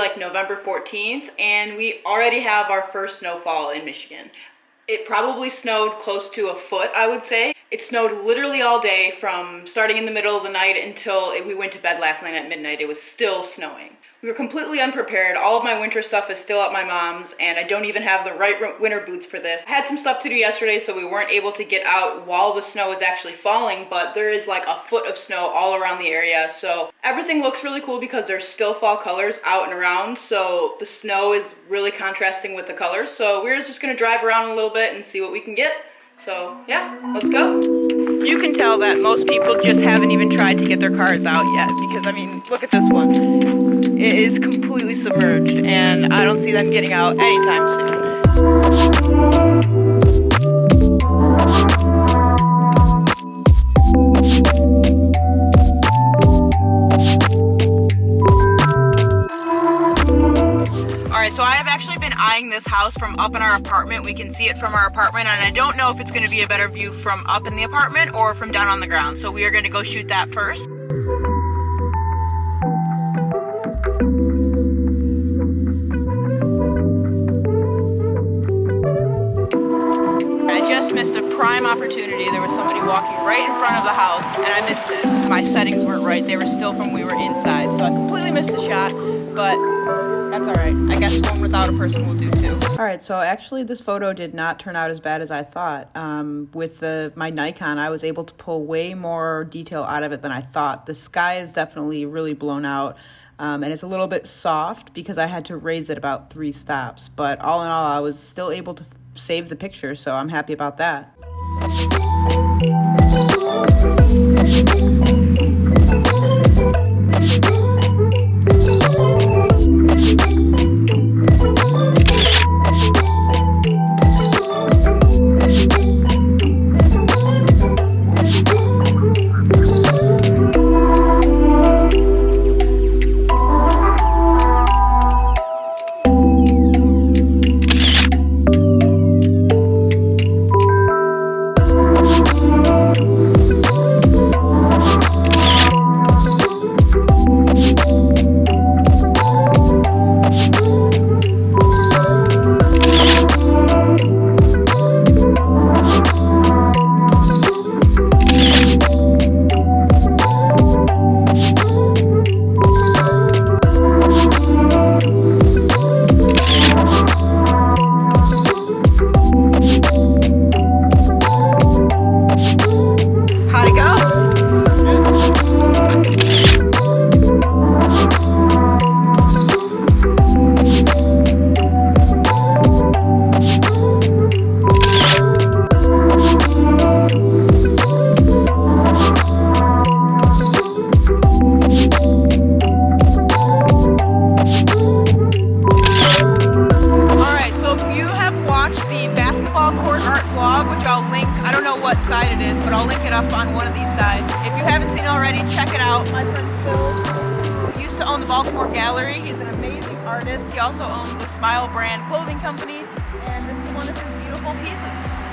like November 14th, and we already have our first snowfall in Michigan. It probably snowed close to a foot, I would say. It snowed literally all day from starting in the middle of the night until we went to bed last night at midnight. It was still snowing. We were completely unprepared. All of my winter stuff is still at my mom's, and I don't even have the right winter boots for this. I had some stuff to do yesterday, so we weren't able to get out while the snow is actually falling, but there is like a foot of snow all around the area. So everything looks really cool because there's still fall colors out and around. So the snow is really contrasting with the colors. So we're just gonna drive around a little bit and see what we can get. So yeah, let's go. You can tell that most people just haven't even tried to get their cars out yet because, I mean, look at this one. It is completely submerged and I don't see them getting out anytime soon. So I have actually been eyeing this house from up in our apartment. We can see it from our apartment, and I don't know if it's going to be a better view from up in the apartment or from down on the ground. So we are going to go shoot that first. I just missed a prime opportunity. There was somebody walking right in front of the house, and I missed it. My settings weren't right. They were still from when we were inside, so I completely missed the shot, but that's all right. I guess one without a person will do too. All right, so actually this photo did not turn out as bad as I thought. With my Nikon, I was able to pull way more detail out of it than I thought. The sky is definitely really blown out, and it's a little bit soft because I had to raise it about 3 stops. But all in all, I was still able to save the picture, so I'm happy about that. Up on one of these sides. If you haven't seen it already, check it out. My friend Phil, who used to own the Baltimore Gallery, he's an amazing artist. He also owns the Smile brand clothing company, and this is one of his beautiful pieces.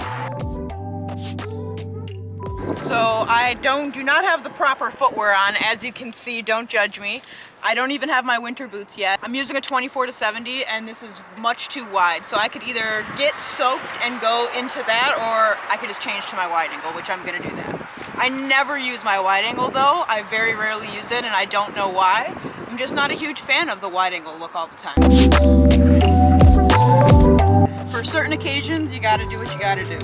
So I do not have the proper footwear on, as you can see. Don't judge me. I don't even have my winter boots yet. I'm using a 24-70 and this is much too wide. So I could either get soaked and go into that, or I could just change to my wide angle, which I'm gonna do that. I never use my wide angle though. I very rarely use it and I don't know why. I'm just not a huge fan of the wide angle look all the time. For certain occasions, you gotta do what you gotta do.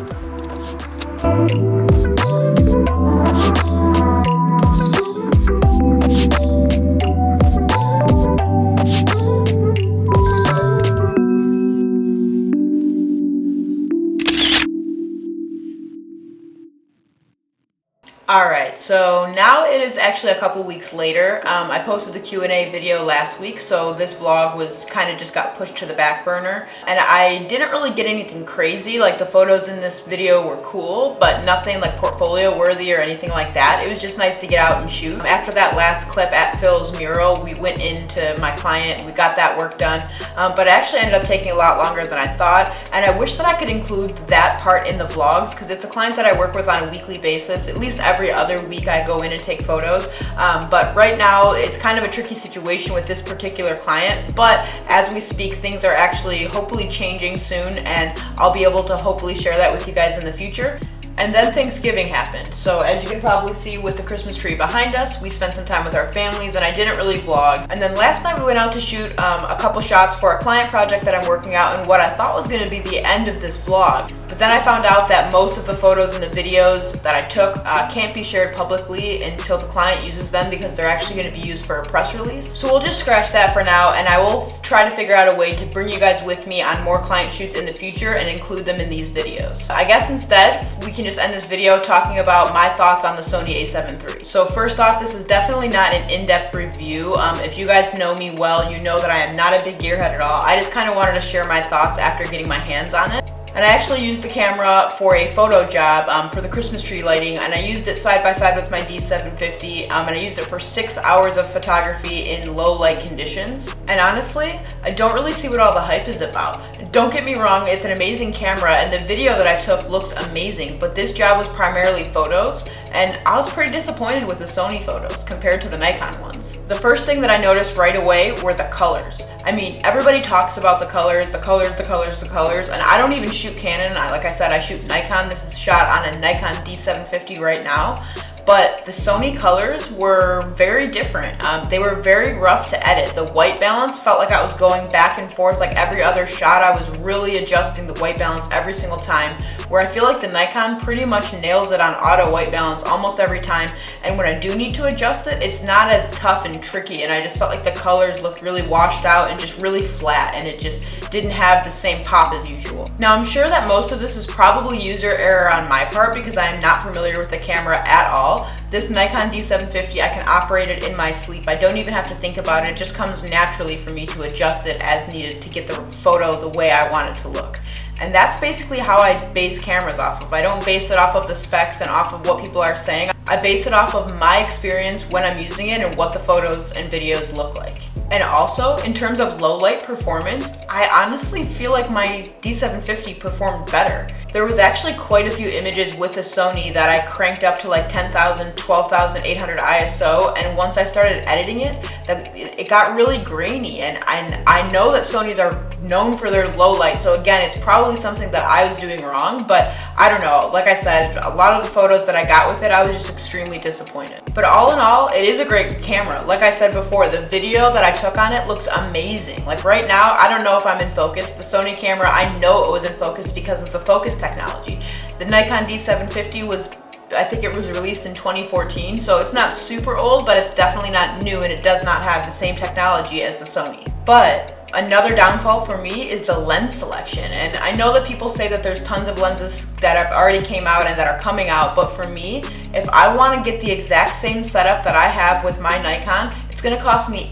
Alright, so now it is actually a couple weeks later. I posted the Q&A video last week, so this vlog was kind of just got pushed to the back burner. And I didn't really get anything crazy. Like, the photos in this video were cool, but nothing like portfolio worthy or anything like that. It was just nice to get out and shoot. After that last clip at Phil's mural, we went into my client, we got that work done. But it actually ended up taking a lot longer than I thought. And I wish that I could include that part in the vlogs, because it's a client that I work with on a weekly basis, at least every every other week I go in and take photos. But right now it's kind of a tricky situation with this particular client, but as we speak, things are actually hopefully changing soon, and I'll be able to hopefully share that with you guys in the future. And then Thanksgiving happened. So as you can probably see with the Christmas tree behind us, we spent some time with our families, and I didn't really vlog. And then last night we went out to shoot a couple shots for a client project that I'm working out, and what I thought was gonna be the end of this vlog. But then I found out that most of the photos and the videos that I took can't be shared publicly until the client uses them, because they're actually gonna be used for a press release. So we'll just scratch that for now, and I will try to figure out a way to bring you guys with me on more client shoots in the future and include them in these videos. I guess instead, we can just end this video talking about my thoughts on the Sony A7iii. So first off, this is definitely not an in-depth review. If you guys know me well, you know that I am not a big gearhead at all. I just kind of wanted to share my thoughts after getting my hands on it. And I actually used the camera for a photo job for the Christmas tree lighting, and I used it side by side with my D750, and I used it for 6 hours of photography in low light conditions. And honestly, I don't really see what all the hype is about. Don't get me wrong, it's an amazing camera, and the video that I took looks amazing, but this job was primarily photos, and I was pretty disappointed with the Sony photos compared to the Nikon ones. The first thing that I noticed right away were the colors. I mean, everybody talks about the colors, and I don't even shoot Canon. Like I said, I shoot Nikon. This is shot on a Nikon D750 right now. But the Sony colors were very different. They were very rough to edit. The white balance felt like I was going back and forth like every other shot. I was really adjusting the white balance every single time, where I feel like the Nikon pretty much nails it on auto white balance almost every time. And when I do need to adjust it, it's not as tough and tricky, and I just felt like the colors looked really washed out and just really flat, and it just didn't have the same pop as usual. Now, I'm sure that most of this is probably user error on my part, because I am not familiar with the camera at all. This Nikon D750, I can operate it in my sleep. I don't even have to think about it. It just comes naturally for me to adjust it as needed to get the photo the way I want it to look. And that's basically how I base cameras off of. I don't base it off of the specs and off of what people are saying. I base it off of my experience when I'm using it and what the photos and videos look like. And also, in terms of low light performance, I honestly feel like my D750 performed better. There was actually quite a few images with the Sony that I cranked up to like 10,000, 12,800 ISO, and once I started editing it, it got really grainy, and I know that Sonys are known for their low light, so again, it's probably something that I was doing wrong, but I don't know. Like I said, a lot of the photos that I got with it, I was just extremely disappointed. But all in all, it is a great camera. Like I said before, the video that I took on it looks amazing. Like right now, I don't know if I'm in focus. The Sony camera, I know it was in focus because of the focus technology. The Nikon D750 was, I think it was released in 2014, so it's not super old, but it's definitely not new, and it does not have the same technology as the Sony. But another downfall for me is the lens selection, and I know that people say that there's tons of lenses that have already came out and that are coming out, but for me, if I want to get the exact same setup that I have with my Nikon, it's going to cost me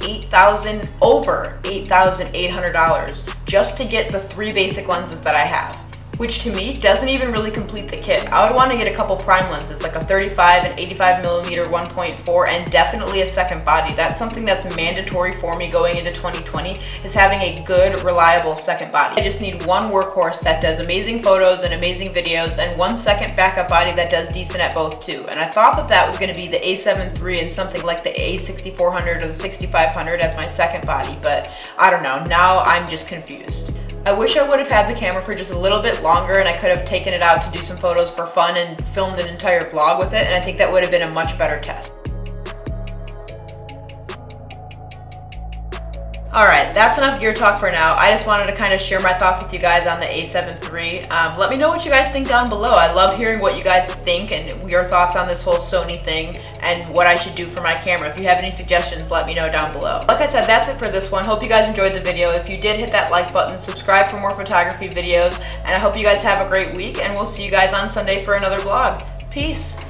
over $8,800 just to get the 3 basic lenses that I have, which to me doesn't even really complete the kit. I would want to get a couple prime lenses, like a 35 and 85mm 1.4, and definitely a second body. That's something that's mandatory for me going into 2020, is having a good, reliable second body. I just need one workhorse that does amazing photos and amazing videos, and one second backup body that does decent at both too. And I thought that that was going to be the A7iii and something like the A6400 or the 6500 as my second body, but I don't know. Now I'm just confused. I wish I would have had the camera for just a little bit longer, and I could have taken it out to do some photos for fun and filmed an entire vlog with it, and I think that would have been a much better test. Alright, that's enough gear talk for now. I just wanted to kind of share my thoughts with you guys on the A7iii. Let me know what you guys think down below. I love hearing what you guys think and your thoughts on this whole Sony thing and what I should do for my camera. If you have any suggestions, let me know down below. Like I said, that's it for this one. Hope you guys enjoyed the video. If you did, hit that like button, subscribe for more photography videos, and I hope you guys have a great week, and we'll see you guys on Sunday for another vlog. Peace!